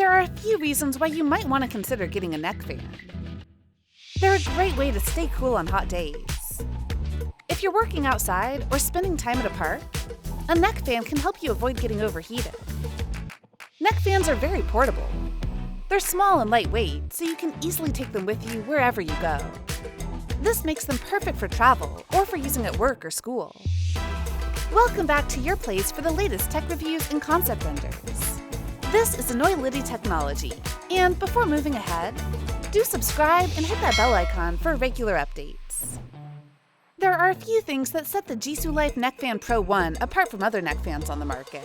There are a few reasons why you might want to consider getting a neck fan. They're a great way to stay cool on hot days. If you're working outside or spending time at a park, a neck fan can help you avoid getting overheated. Neck fans are very portable. They're small and lightweight, so you can easily take them with you wherever you go. This makes them perfect for travel or for using at work or school. Welcome back to your place for the latest tech reviews and concept renders. This is Enoylity technology, and before moving ahead, do subscribe and hit that bell icon for regular updates. There are a few things that set the Jisulife Neckfan Pro1 apart from other neck fans on the market.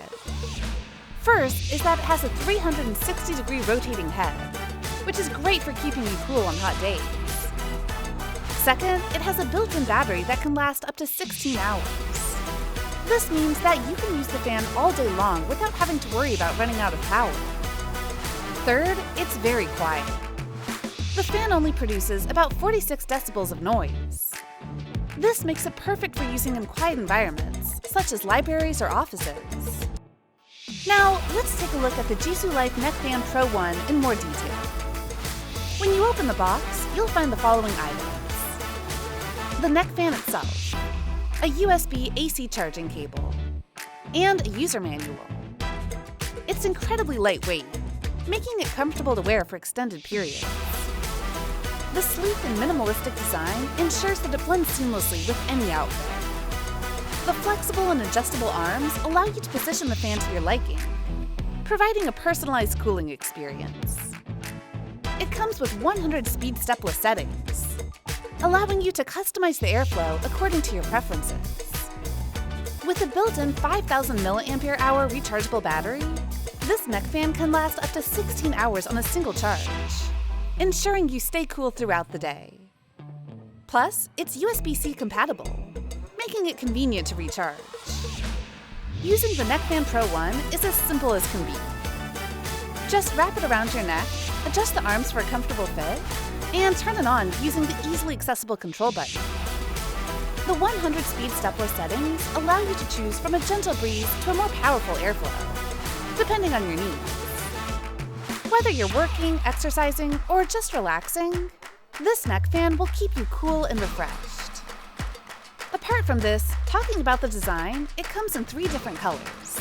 First is that it has a 360-degree rotating head, which is great for keeping you cool on hot days. Second, it has a built-in battery that can last up to 16 hours. This means that you can use the fan all day long without having to worry about running out of power. Third, it's very quiet. The fan only produces about 46 decibels of noise. This makes it perfect for using in quiet environments, such as libraries or offices. Now, let's take a look at the Jisulife Neckfan Pro1 in more detail. When you open the box, you'll find the following items. The neck fan itself, a USB AC charging cable, and a user manual. It's incredibly lightweight, making it comfortable to wear for extended periods. The sleek and minimalistic design ensures that it blends seamlessly with any outfit. The flexible and adjustable arms allow you to position the fan to your liking, providing a personalized cooling experience. It comes with 100 speed stepless settings, allowing you to customize the airflow according to your preferences. With a built-in 5,000 mAh rechargeable battery, this neck fan can last up to 16 hours on a single charge, ensuring you stay cool throughout the day. Plus, it's USB-C compatible, making it convenient to recharge. Using the Neckfan Pro1 is as simple as can be. Just wrap it around your neck, adjust the arms for a comfortable fit, and turn it on using the easily accessible control button. The 100 speed stepless settings allow you to choose from a gentle breeze to a more powerful airflow, depending on your needs. Whether you're working, exercising, or just relaxing, this neck fan will keep you cool and refreshed. Apart from this, talking about the design, it comes in 3 different colors: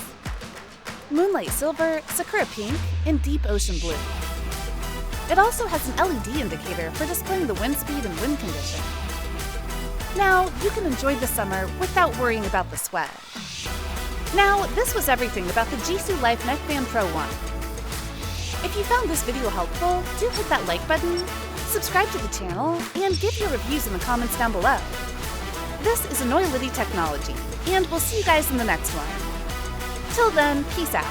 Moonlight Silver, Sakura Pink, and Deep Ocean Blue. It also has an LED indicator for displaying the wind speed and wind condition. Now, you can enjoy the summer without worrying about the sweat. Now, this was everything about the Jisulife Neckfan Pro1. If you found this video helpful, do hit that like button, subscribe to the channel, and give your reviews in the comments down below. This is Enoylity technology, and we'll see you guys in the next one. Till then, peace out.